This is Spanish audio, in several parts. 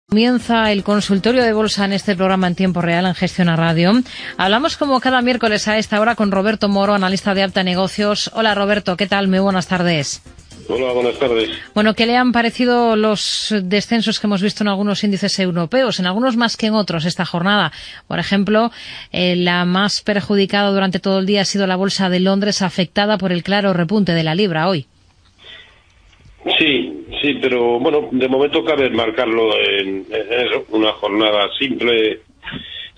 Comienza el consultorio de bolsa en este programa en tiempo real en Gestión a Radio. Hablamos como cada miércoles a esta hora con Roberto Moro, analista de Alta Negocios. Hola Roberto, ¿qué tal? Muy buenas tardes. Hola, buenas tardes. Bueno, ¿qué le han parecido los descensos que hemos visto en algunos índices europeos, en algunos más que en otros esta jornada? Por ejemplo, la más perjudicada durante todo el día ha sido la Bolsa de Londres, afectada por el claro repunte de la libra hoy. Sí, pero bueno, de momento cabe marcarlo en eso, una jornada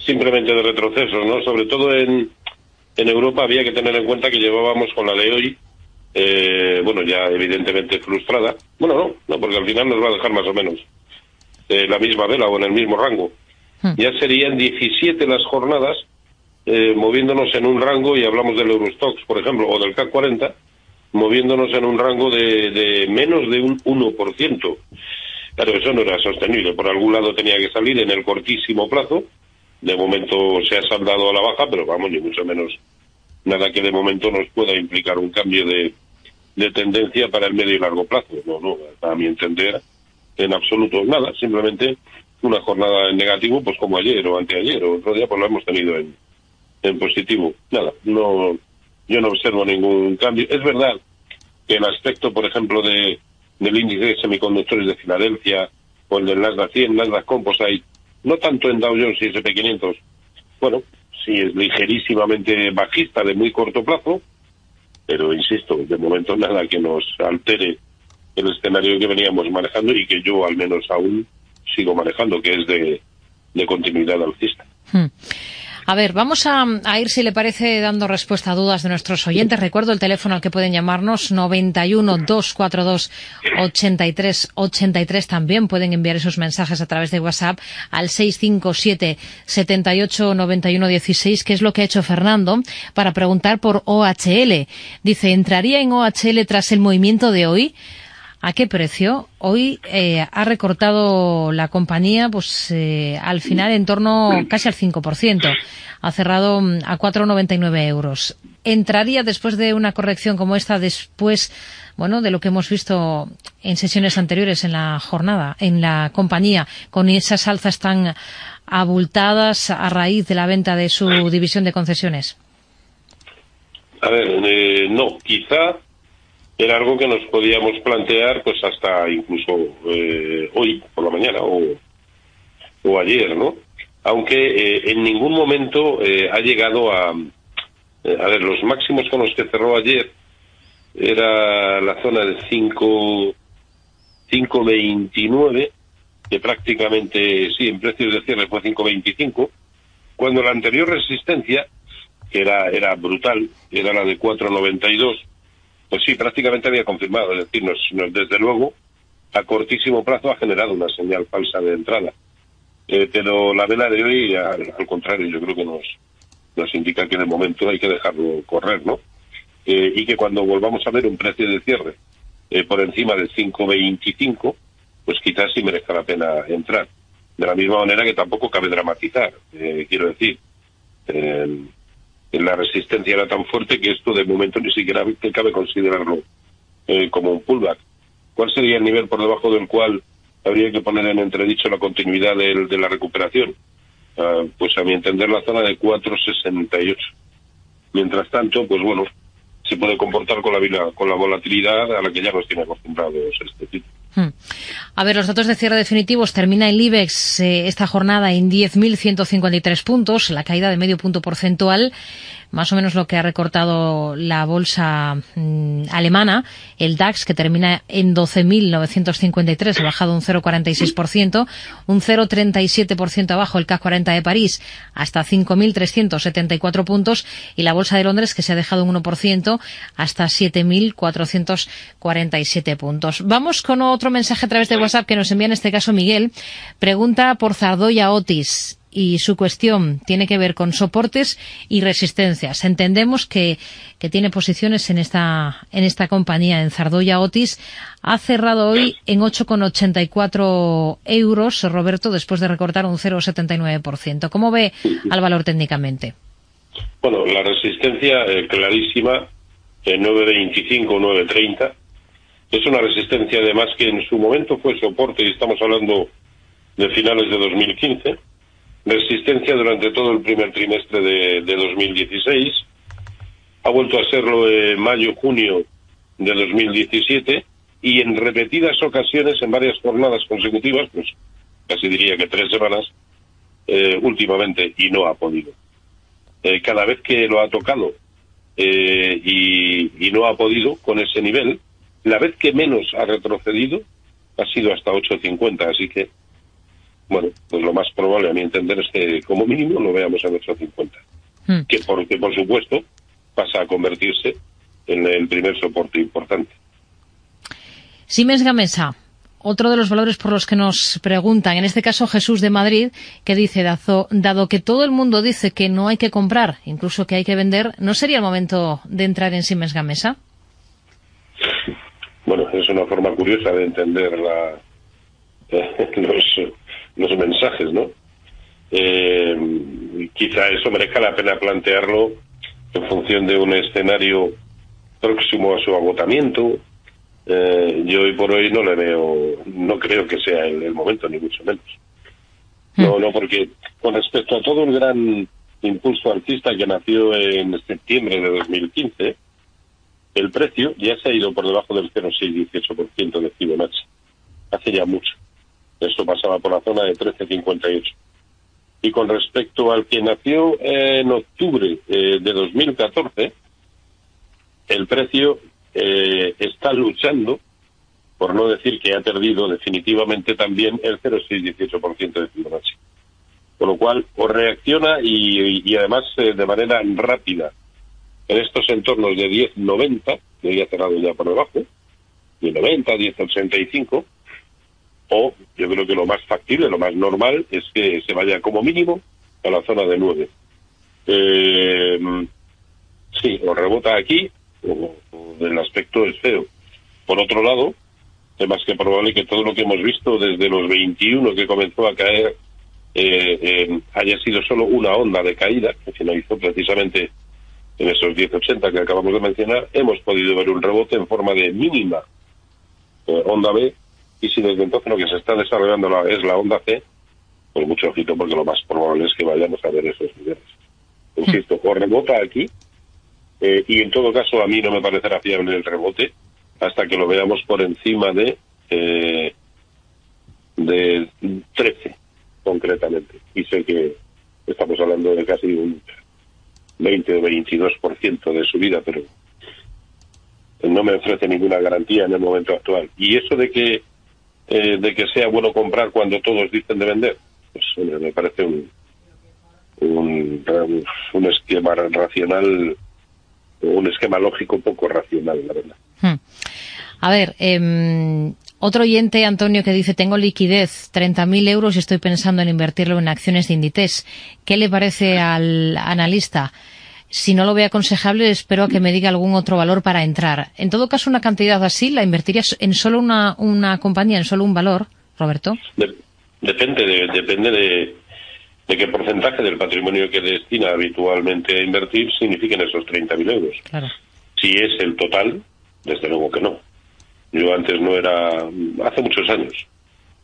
simplemente de retrocesos, ¿no? Sobre todo en Europa había que tener en cuenta que llevábamos con la de hoy, bueno, ya evidentemente frustrada. Bueno, no, porque al final nos va a dejar más o menos la misma vela o en el mismo rango. Ya serían 17 las jornadas moviéndonos en un rango, y hablamos del Eurostoxx, por ejemplo, o del CAC 40, moviéndonos en un rango de menos de un 1%. Claro, eso no era sostenible. Por algún lado tenía que salir en el cortísimo plazo. De momento se ha saldado a la baja, pero vamos, ni mucho menos nada que de momento nos pueda implicar un cambio de tendencia para el medio y largo plazo. No, a mi entender, en absoluto nada. Simplemente una jornada en negativo, pues como ayer o anteayer o otro día, pues lo hemos tenido en positivo. Nada, no. Yo no observo ningún cambio. Es verdad que el aspecto, por ejemplo, del índice de semiconductores de Filadelfia o el del Nasdaq 100, Nasdaq Composite, no tanto en Dow Jones y S&P 500, bueno, sí es ligerísimamente bajista de muy corto plazo, pero insisto, de momento nada que nos altere el escenario que veníamos manejando y que yo al menos aún sigo manejando, que es de continuidad alcista. A ver, vamos a ir, si le parece, dando respuesta a dudas de nuestros oyentes. Recuerdo el teléfono al que pueden llamarnos, 91-242-83-83. También pueden enviar esos mensajes a través de WhatsApp al 657-78-91-16, que es lo que ha hecho Fernando para preguntar por OHL. Dice, ¿entraría en OHL tras el movimiento de hoy? ¿A qué precio? Hoy ha recortado la compañía, pues al final en torno casi al 5%. Ha cerrado a 4,99 euros. ¿Entraría después de una corrección como esta, después, bueno, de lo que hemos visto en sesiones anteriores en la jornada, en la compañía, con esas alzas tan abultadas a raíz de la venta de su división de concesiones? A ver, no, quizá era algo que nos podíamos plantear pues hasta incluso hoy por la mañana o ayer, ¿no? Aunque en ningún momento ha llegado a ver, los máximos con los que cerró ayer era la zona de 5,29, que prácticamente, sí, en precios de cierre fue 5,25, cuando la anterior resistencia, que era brutal, era la de 4,92, pues sí, prácticamente había confirmado. Es decir, desde luego, a cortísimo plazo ha generado una señal falsa de entrada. Pero la vela de hoy, al contrario, yo creo que nos indica que de momento hay que dejarlo correr, ¿no? Y que cuando volvamos a ver un precio de cierre por encima de 5,25, pues quizás sí merezca la pena entrar. De la misma manera que tampoco cabe dramatizar, quiero decir. La resistencia era tan fuerte que esto de momento ni siquiera cabe considerarlo como un pullback. ¿Cuál sería el nivel por debajo del cual habría que poner en entredicho la continuidad de la recuperación? Pues a mi entender la zona de 4,68. Mientras tanto, pues bueno, se puede comportar con la volatilidad a la que ya nos tiene acostumbrados este tipo. A ver, los datos de cierre definitivos. Termina el IBEX esta jornada en 10.153 puntos, la caída de medio punto porcentual, más o menos lo que ha recortado la bolsa alemana. El DAX, que termina en 12.953, ha bajado un 0,46%, un 0,37% abajo el CAC 40 de París, hasta 5.374 puntos, y la bolsa de Londres, que se ha dejado un 1%, hasta 7.447 puntos. Vamos con otro mensaje a través de WhatsApp que nos envía en este caso Miguel. Pregunta por Zardoya Otis, y su cuestión tiene que ver con soportes y resistencias. Entendemos que tiene posiciones en esta compañía, en Zardoya Otis. Ha cerrado hoy en 8,84 euros, Roberto, después de recortar un 0,79%. ¿Cómo ve al valor técnicamente? Bueno, la resistencia clarísima, 9,25, 9,30. Es una resistencia además que en su momento fue soporte, y estamos hablando de finales de 2015, resistencia durante todo el primer trimestre de 2016, ha vuelto a serlo en mayo-junio de 2017 y en repetidas ocasiones, en varias jornadas consecutivas, pues casi diría que 3 semanas, últimamente, y no ha podido. Cada vez que lo ha tocado y no ha podido con ese nivel, la vez que menos ha retrocedido ha sido hasta 8.50, así que, bueno, pues lo más probable a mi entender es que como mínimo lo veamos en 8.50, que por supuesto pasa a convertirse en el primer soporte importante. Siemens Gamesa, otro de los valores por los que nos preguntan, en este caso Jesús de Madrid, que dice, dado que todo el mundo dice que no hay que comprar, incluso que hay que vender, ¿no sería el momento de entrar en Siemens Gamesa? Bueno, es una forma curiosa de entender los mensajes, ¿no? Quizá eso merezca la pena plantearlo en función de un escenario próximo a su agotamiento. Yo hoy por hoy no le veo, no creo que sea el momento, ni mucho menos. No, porque con respecto a todo el gran impulso alcista que nació en septiembre de 2015, el precio ya se ha ido por debajo del 0,618% de Fibonacci. Hace ya mucho. Esto pasaba por la zona de 13,58. Y con respecto al que nació en octubre de 2014, el precio está luchando, por no decir que ha perdido definitivamente también el 0,618% de Fibonacci. Con lo cual, o reacciona y además de manera rápida en estos entornos de 10,90, que ya ha cerrado ya por debajo, 10,90, 10,85, o yo creo que lo más factible, lo más normal, es que se vaya como mínimo a la zona de 9. Sí, o rebota aquí, o el aspecto es feo. Por otro lado, es más que probable que todo lo que hemos visto desde los 21 que comenzó a caer haya sido solo una onda de caída, que finalizó precisamente en esos 10,80 que acabamos de mencionar. Hemos podido ver un rebote en forma de mínima onda B, y si desde entonces lo que se está desarrollando es la onda C, pues mucho ojito, porque lo más probable es que vayamos a ver esos niveles. Insisto, o rebota aquí, y en todo caso a mí no me parecerá fiable el rebote hasta que lo veamos por encima de 13, concretamente. Y sé que estamos hablando de casi un 20 o 22% de subida, pero no me ofrece ninguna garantía en el momento actual. Y eso de que sea bueno comprar cuando todos dicen de vender, pues me parece un esquema racional, un esquema lógico poco racional, la verdad. A ver, otro oyente, Antonio, que dice, tengo liquidez, 30.000 euros y estoy pensando en invertirlo en acciones de Inditex. ¿Qué le parece al analista? Si no lo ve aconsejable, espero a que me diga algún otro valor para entrar. En todo caso, una cantidad así, ¿la invertirías en solo una compañía, en solo un valor, Roberto? Depende de qué porcentaje del patrimonio que destina habitualmente a invertir signifiquen esos 30.000 euros. Claro. Si es el total, desde luego que no. Yo antes hace muchos años,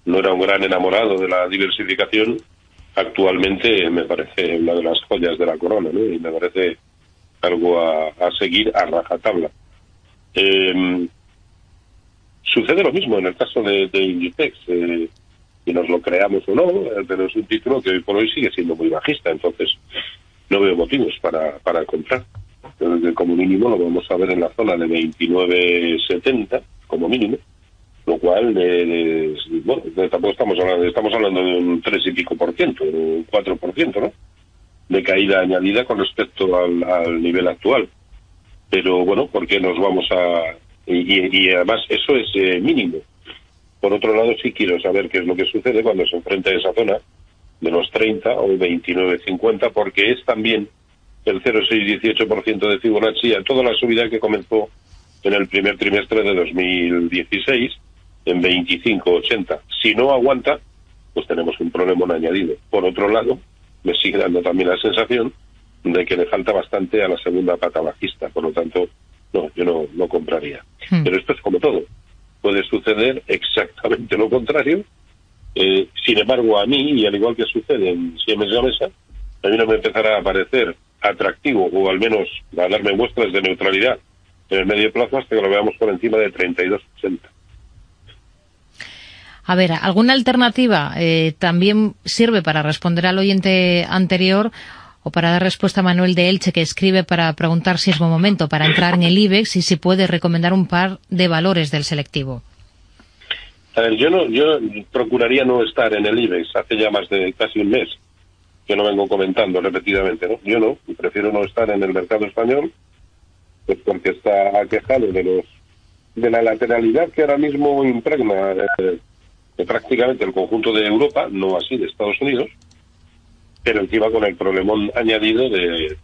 no era un gran enamorado de la diversificación. Actualmente me parece una de las joyas de la corona, ¿no? Y me parece algo a seguir a rajatabla. Sucede lo mismo en el caso de Inditex, y nos lo creamos o no, pero es un título que hoy por hoy sigue siendo muy bajista, entonces no veo motivos para comprar. Entonces, como mínimo lo vamos a ver en la zona de 29,70 como mínimo, lo cual bueno, tampoco estamos hablando de un 3 y pico por ciento, de un 4%, ¿no?, de caída añadida con respecto al nivel actual. Pero bueno, porque nos vamos a... Y además eso es mínimo. Por otro lado, sí quiero saber qué es lo que sucede cuando se enfrenta a esa zona de los 30 o 29,50, porque es también el 0,618% de Fibonacci a toda la subida que comenzó en el primer trimestre de 2016 en 25,80. Si no aguanta, pues tenemos un problema añadido. Por otro lado, me sigue dando también la sensación de que le falta bastante a la segunda pata bajista. Por lo tanto, no, yo no compraría. Pero esto es como todo. Puede suceder exactamente lo contrario, Sin embargo, a mí, y al igual que sucede en Siemens Gamesa, a mí no me empezará a parecer atractivo, o al menos a darme muestras de neutralidad en el medio plazo hasta que lo veamos por encima de 32,80. A ver, ¿alguna alternativa también sirve para responder al oyente anterior o para dar respuesta a Manuel de Elche, que escribe para preguntar si es buen momento para entrar en el IBEX y si puede recomendar un par de valores del selectivo? A ver, yo procuraría no estar en el IBEX hace ya más de casi un mes, que lo vengo comentando repetidamente, ¿no? Yo no, prefiero no estar en el mercado español, pues porque está aquejado de la lateralidad que ahora mismo impregna prácticamente el conjunto de Europa, no así de Estados Unidos, pero encima con el problemón añadido de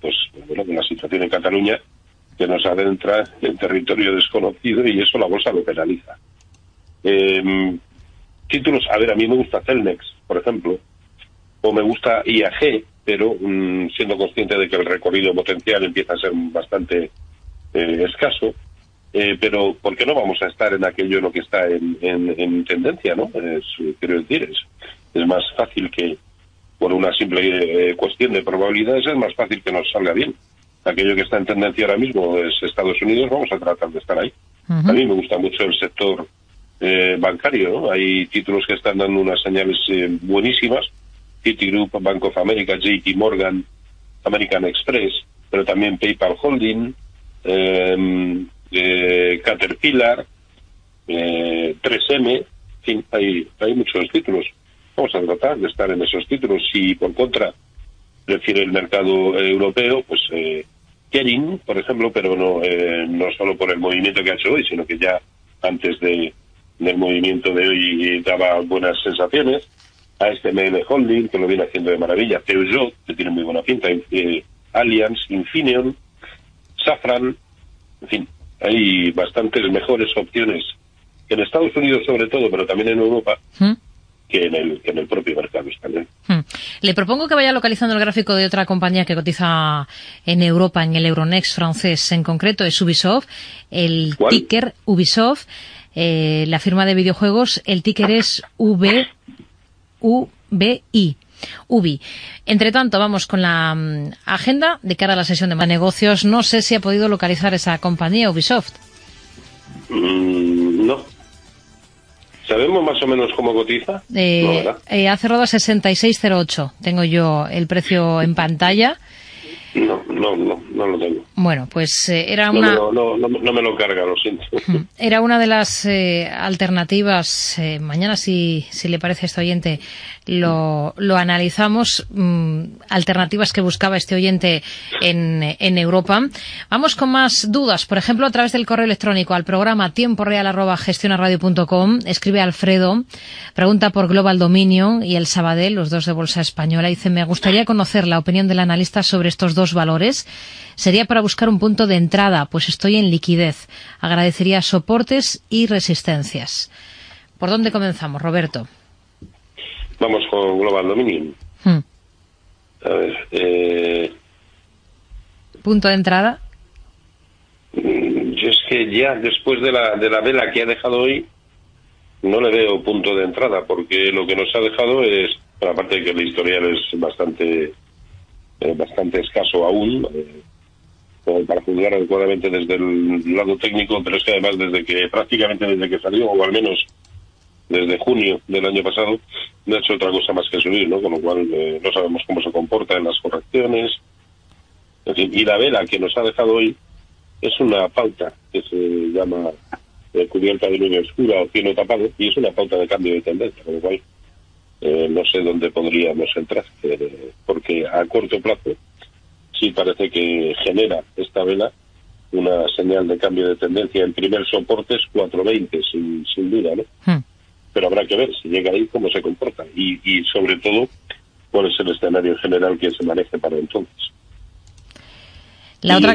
la situación en Cataluña, que nos adentra en territorio desconocido, y eso la bolsa lo penaliza. Títulos, a ver, a mí me gusta Celnex, por ejemplo, o me gusta IAG, pero siendo consciente de que el recorrido potencial empieza a ser bastante escaso, pero ¿por qué no vamos a estar en aquello en lo que está en tendencia, ¿no? Quiero decir, es más fácil que, por una simple cuestión de probabilidades, es más fácil que nos salga bien. Aquello que está en tendencia ahora mismo es Estados Unidos, vamos a tratar de estar ahí. A mí me gusta mucho el sector bancario, ¿no? Hay títulos que están dando unas señales buenísimas, Citigroup, Bank of America, JP Morgan, American Express, pero también PayPal Holding, Caterpillar, 3M, en fin, hay muchos títulos. Vamos a tratar de estar en esos títulos. Si por contra prefiere el mercado europeo, pues Kering, por ejemplo, pero no solo por el movimiento que ha hecho hoy, sino que ya antes del movimiento de hoy daba buenas sensaciones. ASML Holding, que lo viene haciendo de maravilla. Peugeot, que tiene muy buena pinta. Allianz, Infineon, Safran, en fin, hay bastantes mejores opciones en Estados Unidos sobre todo, pero también en Europa, que en el propio mercado español. Le propongo que vaya localizando el gráfico de otra compañía que cotiza en Europa, en el Euronext francés en concreto, es Ubisoft. El ¿Cuál? ticker Ubisoft, la firma de videojuegos, el ticker es UBI. UBI. Entre tanto, vamos con la agenda de cara a la sesión de negocios. No sé si ha podido localizar esa compañía, Ubisoft. No. ¿Sabemos más o menos cómo cotiza? No, ¿verdad? Ha cerrado a 66,08. Tengo yo el precio en pantalla. No lo tengo. Bueno, pues era no una... No me lo carga, lo siento. Era una de las alternativas. Mañana, si le parece a este oyente, lo analizamos. Alternativas que buscaba este oyente en Europa. Vamos con más dudas. Por ejemplo, a través del correo electrónico al programa tiemporeal@gestionaradio.com. Escribe Alfredo, pregunta por Global Dominion y el Sabadell, los dos de bolsa española. Dice, me gustaría conocer la opinión del analista sobre estos dos valores. Sería para buscar un punto de entrada, pues estoy en liquidez. Agradecería soportes y resistencias. ¿Por dónde comenzamos, Roberto? Vamos con Global Dominion. A ver, ¿Punto de entrada? Yo es que ya después de la vela que ha dejado hoy, no le veo punto de entrada, porque lo que nos ha dejado es, aparte de que el historial es bastante escaso aún, para juzgar adecuadamente desde el lado técnico, pero es que además prácticamente desde que salió, o al menos desde junio del año pasado, no ha hecho otra cosa más que subir, ¿no? Con lo cual no sabemos cómo se comporta en las correcciones. En fin, y la vela que nos ha dejado hoy es una pauta que se llama cubierta de nube oscura o cielo tapado, y es una pauta de cambio de tendencia, con lo cual no sé dónde podríamos entrar, porque a corto plazo sí parece que genera esta vela una señal de cambio de tendencia. El primer soporte es 420, sin duda, ¿no? Pero habrá que ver si llega ahí cómo se comporta y sobre todo cuál es el escenario general que se maneje para entonces. La otra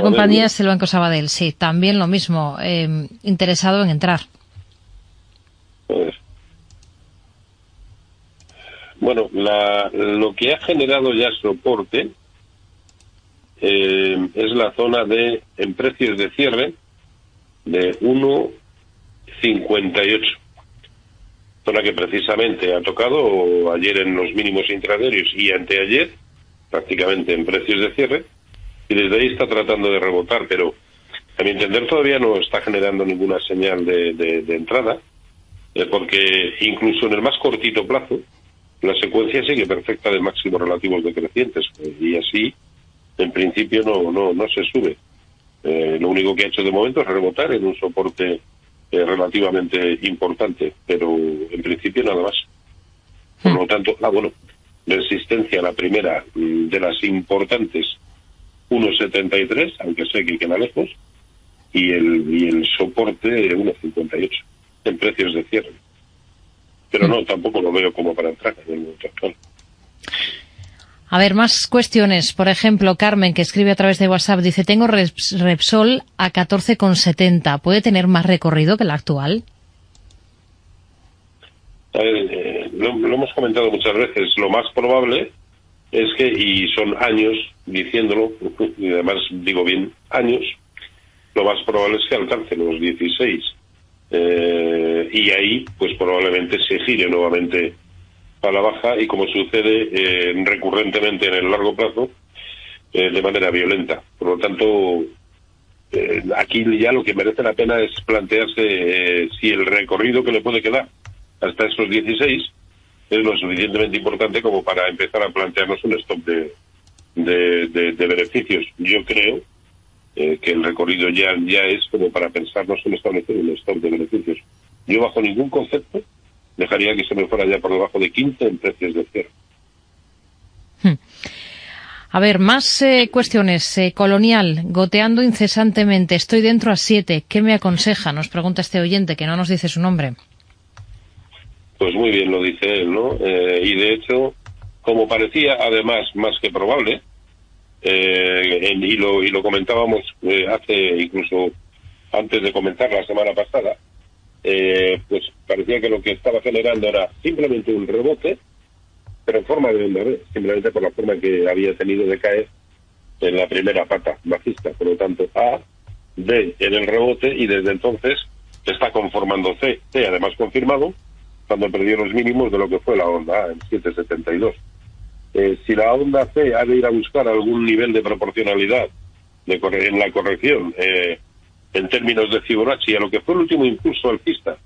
compañía, ¿no? es el Banco Sabadell, sí, también lo mismo, interesado en entrar. Pues, bueno, lo que ha generado ya soporte es la zona en precios de cierre de 1,58. zona que precisamente ha tocado ayer en los mínimos intradiarios y anteayer, prácticamente en precios de cierre, y desde ahí está tratando de rebotar, pero a mi entender todavía no está generando ninguna señal de entrada, porque incluso en el más cortito plazo, la secuencia sigue perfecta de máximos relativos decrecientes, y así, en principio, no se sube. Lo único que ha hecho de momento es rebotar en un soporte relativamente importante, pero en principio nada más. Por lo tanto, resistencia la primera de las importantes 1,73, aunque sé que queda lejos, y el soporte 1,58 en precios de cierre. Pero no, tampoco lo veo como para entrar en el momento actual. A ver, más cuestiones. Por ejemplo, Carmen, que escribe a través de WhatsApp, dice, tengo Repsol a 14,70. ¿Puede tener más recorrido que el actual? A ver, lo hemos comentado muchas veces, lo más probable es que, y son años diciéndolo, y además digo bien, años, lo más probable es que alcance los 16. Y ahí, pues probablemente se gire nuevamente a la baja y, como sucede recurrentemente en el largo plazo, de manera violenta. Por lo tanto, aquí ya lo que merece la pena es plantearse si el recorrido que le puede quedar hasta esos 16 es lo suficientemente importante como para empezar a plantearnos un stop de beneficios. Yo creo que el recorrido ya es como para pensarnos en establecer un stop de beneficios. Yo, bajo ningún concepto, dejaría que se me fuera ya por debajo de 15 en precios de cierre. A ver, más cuestiones. Colonial, goteando incesantemente. Estoy dentro a 7. ¿Qué me aconseja? Nos pregunta este oyente, que no nos dice su nombre. Pues muy bien lo dice él, ¿no? Y de hecho, como parecía, además, más que probable, y lo comentábamos hace, incluso antes de comenzar la semana pasada, pues parecía que lo que estaba generando era simplemente un rebote, pero en forma de onda B, simplemente por la forma que había tenido de caer en la primera pata bajista. Por lo tanto, A, B en el rebote, y desde entonces se está conformando C además confirmado, cuando perdió los mínimos de lo que fue la onda A en 7,72. Si la onda C ha de ir a buscar algún nivel de proporcionalidad en la corrección, en términos de Fibonacci, a lo que fue el último impulso alcista,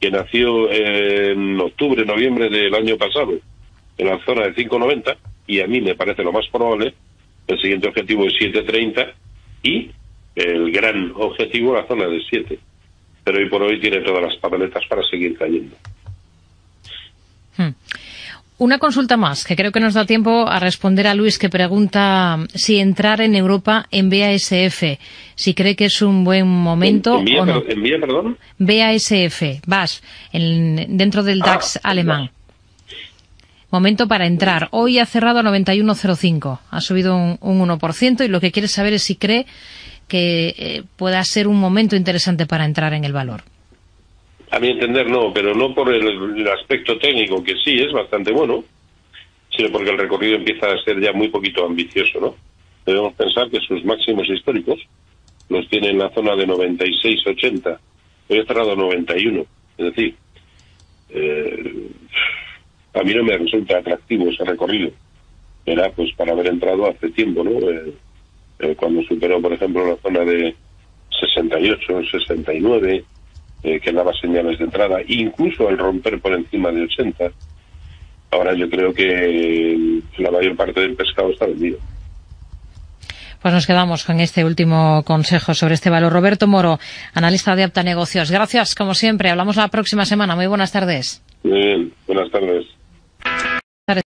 que nació en octubre, noviembre del año pasado, en la zona de 5,90, y a mí me parece lo más probable, el siguiente objetivo es 7,30 y el gran objetivo la zona de 7. Pero hoy por hoy tiene todas las papeletas para seguir cayendo. Una consulta más, que creo que nos da tiempo a responder a Luis, que pregunta si entrar en Europa en BASF, si cree que es un buen momento o no. ¿Envía, perdón? BASF, dentro del DAX alemán. Momento para entrar. Hoy ha cerrado a 91,05, ha subido un 1%, y lo que quiere saber es si cree que pueda ser un momento interesante para entrar en el valor. A mi entender no, pero no por el aspecto técnico, que sí es bastante bueno, sino porque el recorrido empieza a ser ya muy poquito ambicioso, ¿no? Debemos pensar que sus máximos históricos los tiene en la zona de 96,80, hoy ha cerrado a 91, es decir, a mí no me resulta atractivo ese recorrido. Era pues para haber entrado hace tiempo, ¿no? Cuando superó, por ejemplo, la zona de 68, 69, que daba señales de entrada, incluso al romper por encima de 80. Ahora yo creo que la mayor parte del pescado está vendido. Pues nos quedamos con este último consejo sobre este valor. Roberto Moro, analista de Apta Negocios. Gracias, como siempre. Hablamos la próxima semana. Muy buenas tardes. Muy bien, buenas tardes.